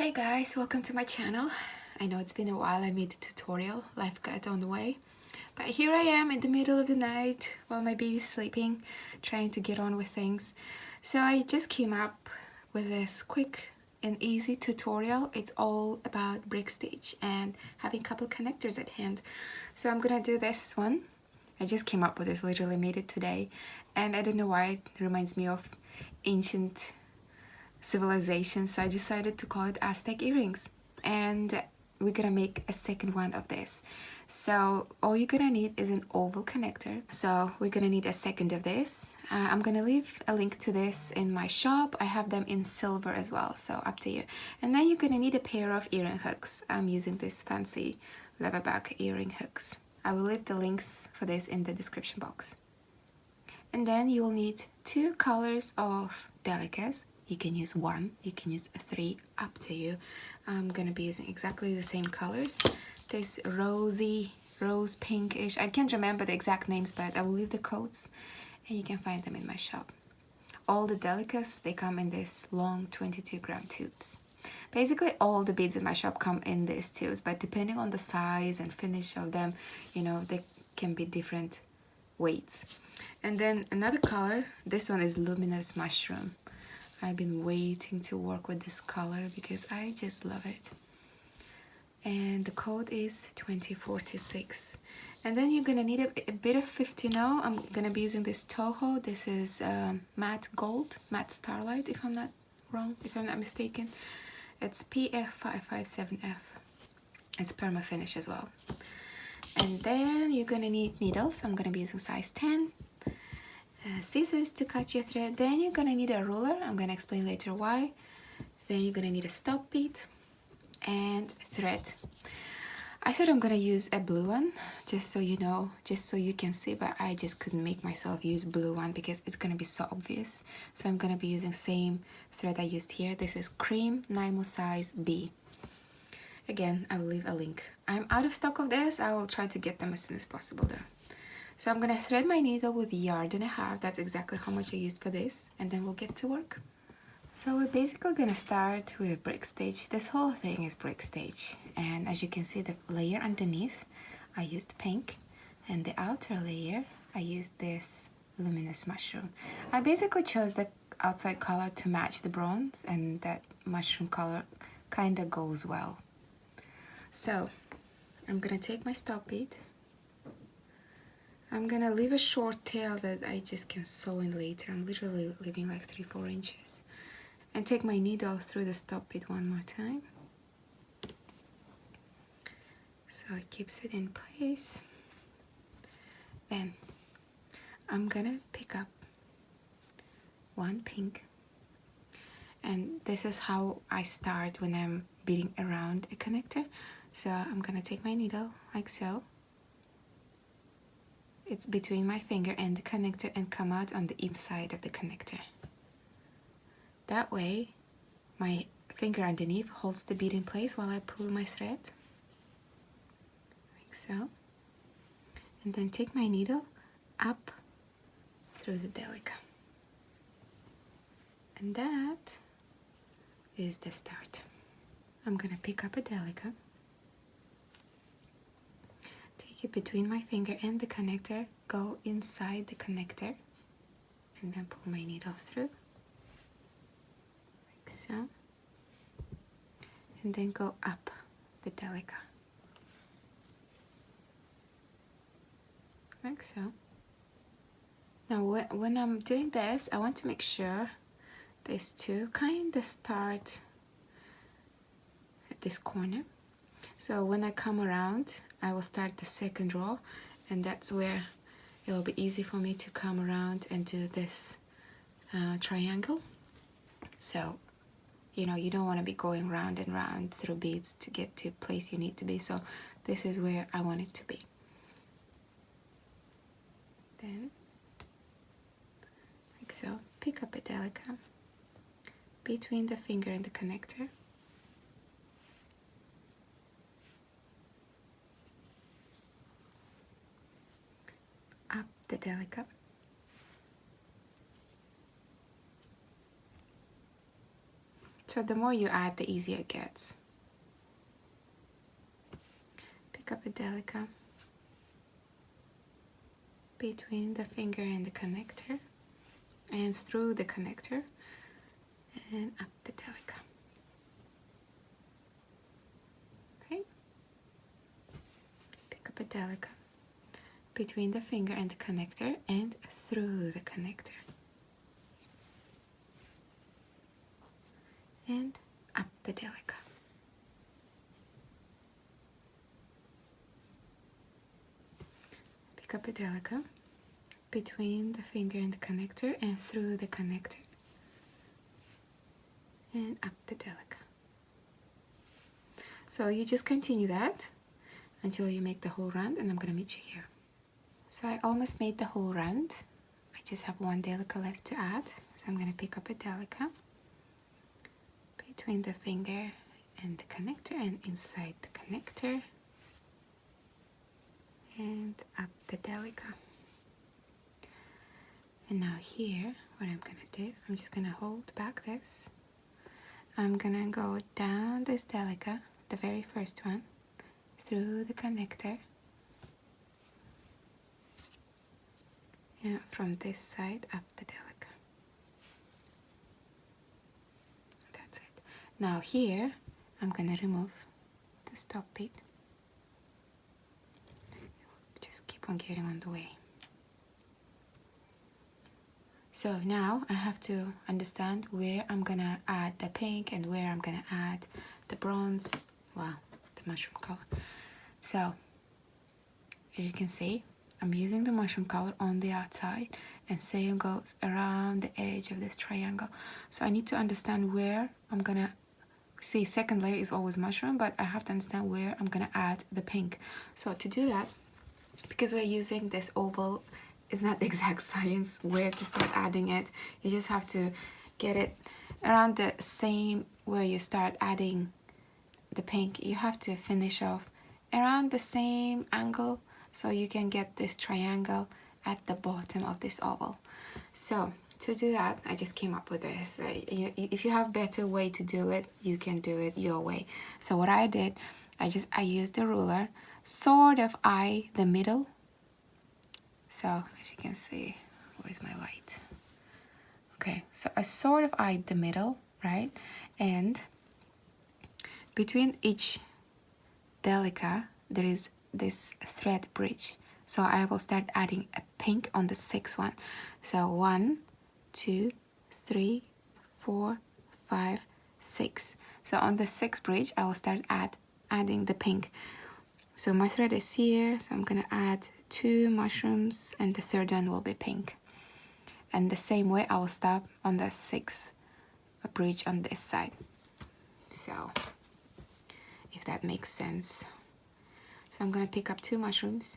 Hey guys, welcome to my channel. I know it's been a while. I made a tutorial, life got on the way, but here I am in the middle of the night while my baby's sleeping, trying to get on with things. So I just came up with this quick and easy tutorial. It's all about brick stitch and having a couple connectors at hand. So I'm gonna do this one. I just came up with this, literally made it today, and I don't know why it reminds me of ancient civilization, so I decided to call it Aztec earrings, and we're gonna make a second one of this. So all you're gonna need is an oval connector, so we're gonna need a second of this. I'm gonna leave a link to this in my shop. I have them in silver as well, so up to you. And then you're gonna need a pair of earring hooks. I'm using this fancy leatherback earring hooks. I will leave the links for this in the description box. And then you will need 2 colors of delicas. You can use 1, you can use 3, up to you. I'm gonna be using exactly the same colors. This rose pinkish, I can't remember the exact names, but I will leave the codes and you can find them in my shop. All the delicas, they come in this long 22-gram tubes. Basically all the beads in my shop come in these tubes, but depending on the size and finish of them, you know, they can be different weights. And then another color, this one is luminous mushroom. I've been waiting to work with this color because I just love it. And the code is 2046. And then you're gonna need a bit of 50. I'm gonna be using this Toho. This is matte gold, matte starlight, if I'm not wrong, if I'm not mistaken. It's PF557F. It's perma finish as well. And then you're gonna need needles. I'm gonna be using size 10. Scissors to cut your thread. Then you're gonna need a ruler. I'm gonna explain later why. Then you're gonna need a stop bead and thread. I thought I'm gonna use a blue one, just so you know, just so you can see, but I just couldn't make myself use blue one because it's gonna be so obvious. So I'm gonna be using same thread I used here. This is cream Nymo size B. Again, I will leave a link. I'm out of stock of this. I will try to get them as soon as possible though. So I'm gonna thread my needle with 1.5 yards. That's exactly how much I used for this, and then we'll get to work. So we're basically gonna start with brick stitch. This whole thing is brick stitch, and as you can see, the layer underneath I used pink, and the outer layer I used this luminous mushroom. I basically chose the outside color to match the bronze, and that mushroom color kind of goes well. So I'm gonna take my stop bead. I'm gonna leave a short tail that I just can sew in later. I'm literally leaving like 3-4 inches. And take my needle through the stop bead one more time. So it keeps it in place. Then I'm gonna pick up 1 pink. And this is how I start when I'm beating around a connector. So I'm gonna take my needle like so. It's between my finger and the connector and come out on the inside of the connector. That way, my finger underneath holds the bead in place while I pull my thread, like so. And then take my needle up through the delica. And that is the start. I'm gonna pick up a delica, take it between my finger and the connector, go inside the connector, and then pull my needle through. So, and then go up the delica, like so. Now when I'm doing this, I want to make sure these two kind of start at this corner. So when I come around, I will start the second row, and that's where it will be easy for me to come around and do this triangle. So you know, you don't want to be going round and round through beads to get to a place you need to be. So this is where I want it to be. Then, like so, pick up a delica between the finger and the connector. Up the delica. So the more you add, the easier it gets. Pick up a delica between the finger and the connector, and through the connector, and up the delica. Okay. Pick up a delica between the finger and the connector, and through the connector, and up the delica. Pick up a delica between the finger and the connector, and through the connector, and up the delica. So you just continue that until you make the whole round, and I'm gonna meet you here. So I almost made the whole round. I just have one delica left to add. So I'm gonna pick up a delica between the finger and the connector, and inside the connector, and up the delica. And now here, what I'm gonna do, I'm just gonna hold back this. I'm gonna go down this delica, the very first one, through the connector, and from this side up the delica. That's it. Now here, I'm gonna remove the stop bead. Just keep on getting on the way. So now I have to understand where I'm gonna add the pink and where I'm gonna add the bronze, well, the mushroom color. So as you can see, I'm using the mushroom color on the outside, and same goes around the edge of this triangle. So I need to understand where I'm gonna see. Second layer is always mushroom, but I have to understand where I'm gonna add the pink. So to do that, because we're using this oval, it's not the exact science where to start adding it. You just have to get it around the same where you start adding the pink. You have to finish off around the same angle so you can get this triangle at the bottom of this oval. So to do that, I just came up with this. If you have better way to do it, you can do it your way. So what I did, I used the ruler, sort of eye the middle. So as you can see, where's my light? Okay, so I sort of eyed the middle, right? And between each delica, there is this thread bridge. So I will start adding a pink on the sixth one. So 1, 2, 3, 4, 5, 6. So on the sixth bridge, I will start adding the pink. So my thread is here, so I'm gonna add 2 mushrooms, and the third one will be pink. And the same way, I will stop on the 6th bridge on this side. So if that makes sense. So I'm gonna pick up 2 mushrooms.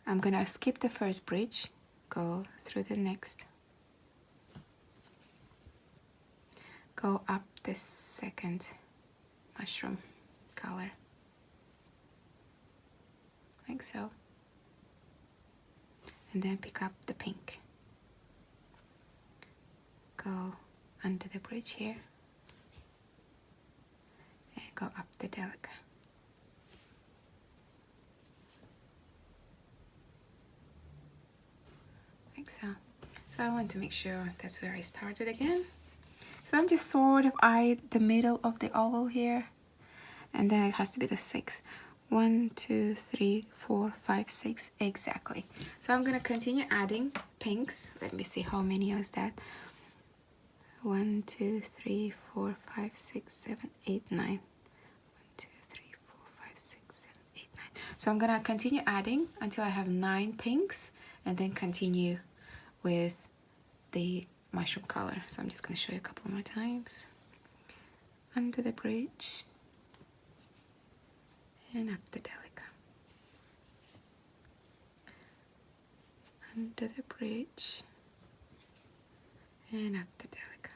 I'm gonna skip the first bridge, go through the next, go up the second mushroom color, like so, and then pick up the pink, go under the bridge here, and go up the delica. Like so. So I want to make sure that's where I started again. So I'm just sort of eyed the middle of the oval here, and then it has to be the 6th. 1, 2, 3, 4, 5, 6, exactly. So I'm gonna continue adding pinks. Let me see how many is that. 1, 2, 3, 4, 5, 6, 7, 8, 9. 1, 2, 3, 4, 5, 6, 7, 8, 9. So I'm gonna continue adding until I have 9 pinks, and then continue with the mushroom color. So I'm just going to show you a couple more times. Under the bridge, and up the delica. Under the bridge, and up the delica.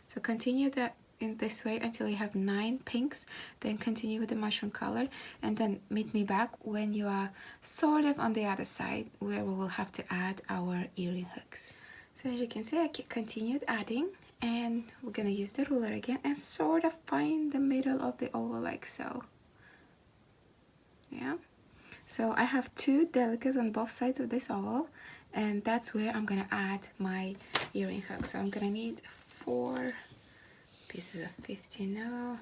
So continue that in this way until you have 9 pinks, then continue with the mushroom color, and then meet me back when you are sort of on the other side where we will have to add our earring hooks. So as you can see, I continued adding, and we're gonna use the ruler again and sort of find the middle of the oval like so. Yeah, so I have 2 delicas on both sides of this oval, and that's where I'm gonna add my earring hook. So I'm gonna need 4 pieces of 50. No,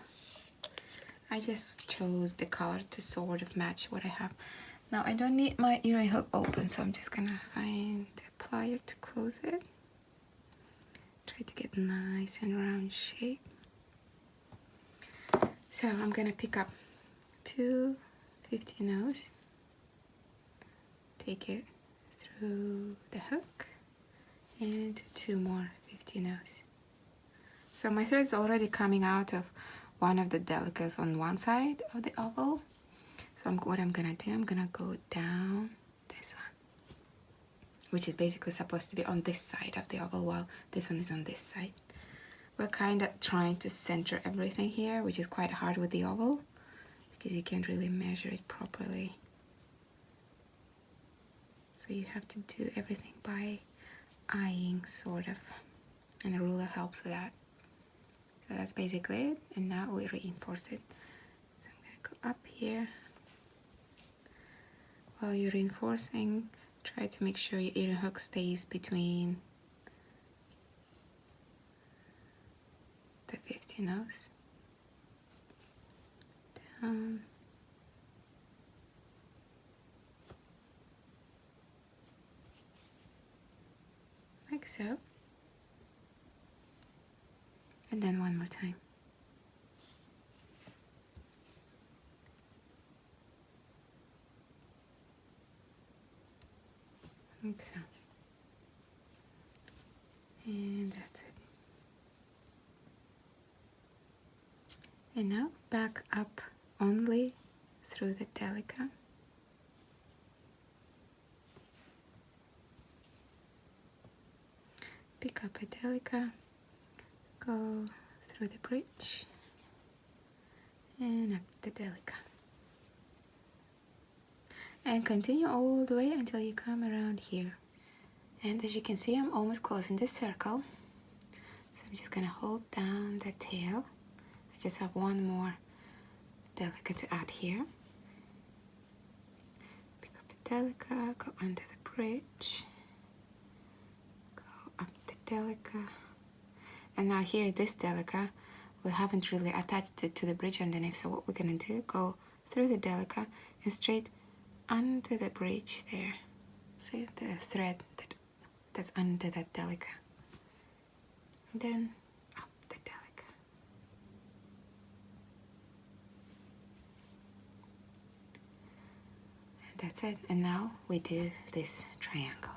I just chose the color to sort of match what I have. Now I don't need my earring hook open, so I'm just gonna find the plier to close it. Try to get nice and round shape. So I'm gonna pick up 2 50 nose, take it through the hook, and 2 more 50 nose. So my thread's already coming out of one of the delicas on one side of the oval. So what I'm gonna do, I'm gonna go down this one, which is basically supposed to be on this side of the oval while this one is on this side. We're kind of trying to center everything here, which is quite hard with the oval because you can't really measure it properly. So you have to do everything by eyeing, sort of, and a ruler helps with that. So that's basically it, and now we reinforce it. So I'm gonna go up here. While you're reinforcing, try to make sure your earring hook stays between the 50 nose. Down. Like so. And then one more time. Like so. And that's it. And now back up only through the delica. Pick up a delica, go through the bridge, and up the delica. And continue all the way until you come around here. And as you can see, I'm almost closing this circle. So I'm just gonna hold down the tail. I just have one more delica to add here. Pick up the delica, go under the bridge, go up the delica. And now here, this delica, we haven't really attached it to the bridge underneath. So what we're gonna do, go through the delica and straight under the bridge there. See the thread that's under that delica. Then up the delica. And that's it. And now we do this triangle.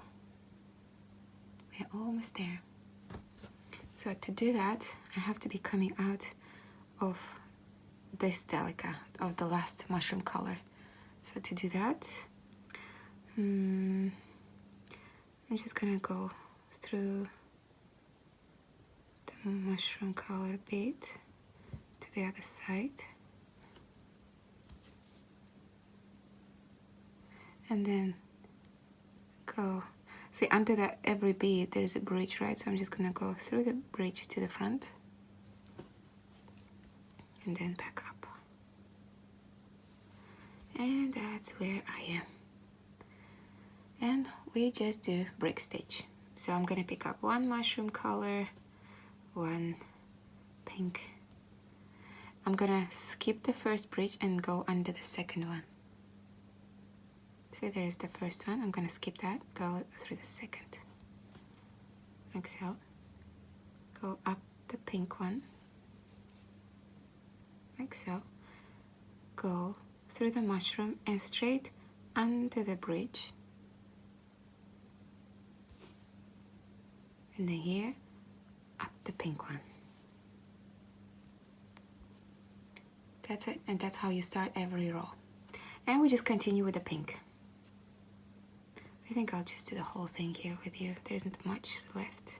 We're almost there. So to do that, I have to be coming out of this delica, of the last mushroom color. So to do that, I'm just gonna go through the mushroom color bead to the other side. And then go, see, under that every bead there's a bridge, right? So I'm just gonna go through the bridge to the front and then back up. And that's where I am. And we just do brick stitch. So I'm gonna pick up one mushroom color, one pink. I'm gonna skip the first bridge and go under the second one. See, there is the first one. I'm gonna skip that, go through the second. Like so. Go up the pink one. Like so. Go through the mushroom and straight under the bridge. And then here, up the pink one. That's it, and that's how you start every row. And we just continue with the pink. I think I'll just do the whole thing here with you. There isn't much left.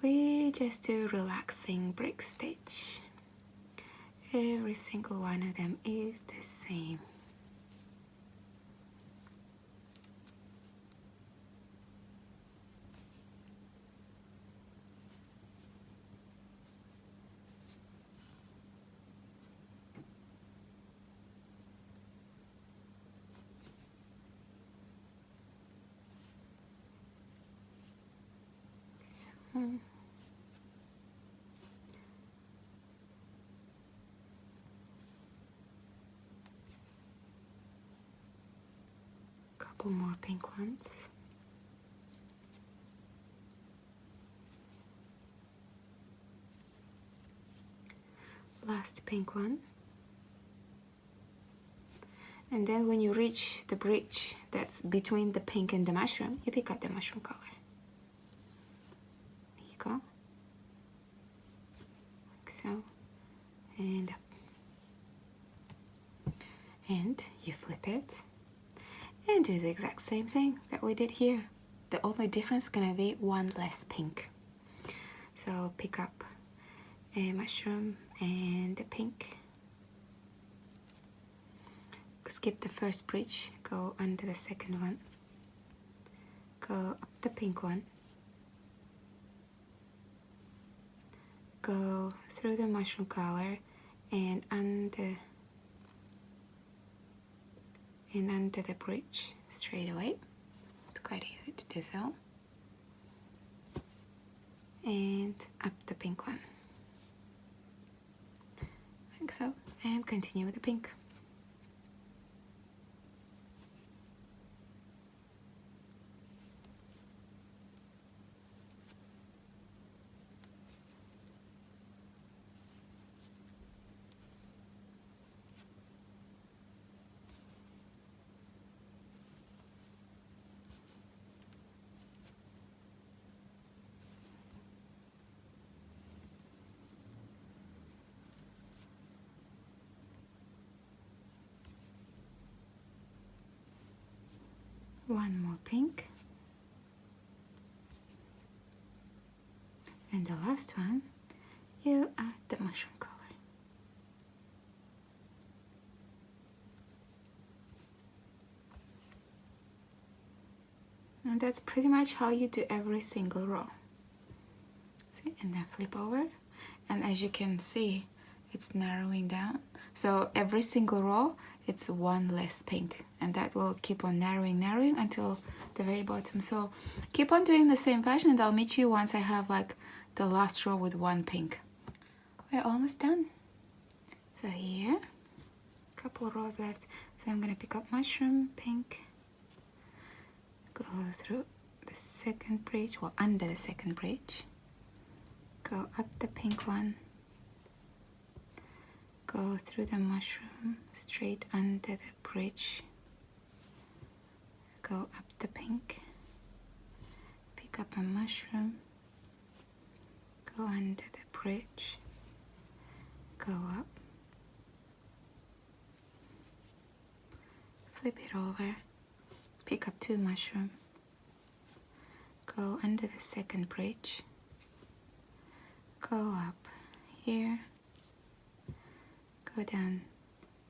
we just do relaxing brick stitch. Every single one of them is the same. Couple more pink ones. Last pink one. And then when you reach the bridge that's between the pink and the mushroom, you pick up the mushroom color. There you go. Like so. And up. And you flip it and do the exact same thing that we did here. The only difference is gonna be one less pink. So pick up a mushroom and the pink. Skip the first bridge, go under the second one. Go up the pink one. Go through the mushroom color and under the bridge straight away. It's quite easy to do so. And up the pink one. Like so. And continue with the pink. One more pink. And the last one, you add the mushroom color. And that's pretty much how you do every single row. See, and then flip over. And as you can see, it's narrowing down. So every single row, it's one less pink. And that will keep on narrowing until the very bottom. So keep on doing the same fashion and I'll meet you once I have like the last row with one pink. We're almost done. So here, a couple of rows left. So I'm gonna pick up mushroom, pink, go through the second bridge, well, under the second bridge, go up the pink one, go through the mushroom, straight under the bridge, go up the pink, pick up a mushroom, go under the bridge, go up, flip it over, pick up two mushroom, go under the second bridge, go up here, go down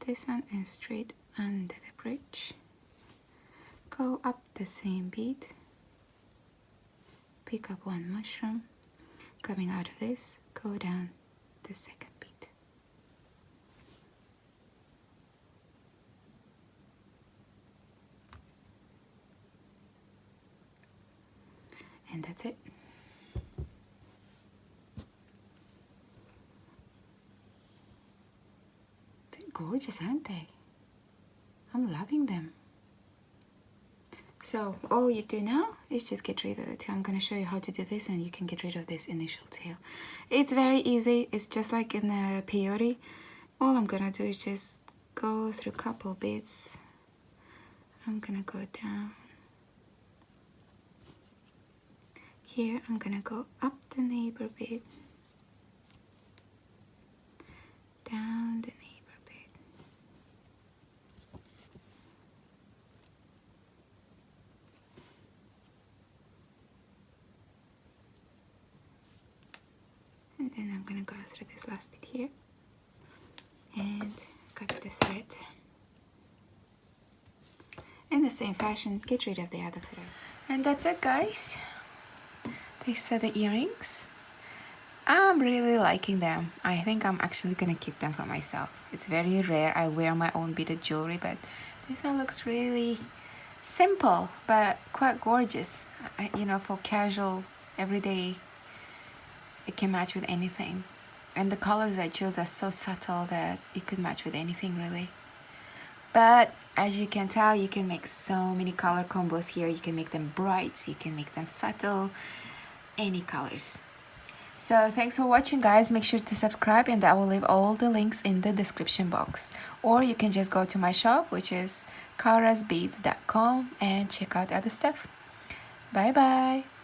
this one and straight under the bridge, go up the same bead, pick up one mushroom, coming out of this, go down the second bead. And that's it. They're gorgeous, aren't they? I'm loving them. So all you do now is just get rid of the tail. I'm going to show you how to do this and you can get rid of this initial tail. It's very easy. It's just like in the peyote. All I'm going to do is just go through a couple beads. I'm going to go down. Here I'm going to go up the neighbor bead, down the neighbor bead. And then I'm gonna go through this last bit here and cut the thread. In the same fashion, get rid of the other thread. And that's it, guys. These are the earrings. I'm really liking them. I think I'm actually gonna keep them for myself. It's very rare I wear my own beaded jewelry, but this one looks really simple but quite gorgeous. You know, for casual, everyday, it can match with anything. And the colors I chose are so subtle that it could match with anything really. But as you can tell, you can make so many color combos here. You can make them bright, you can make them subtle, any colors. So thanks for watching, guys. Make sure to subscribe, and I will leave all the links in the description box. Or you can just go to my shop, which is karasbeads.com, and check out other stuff. Bye bye.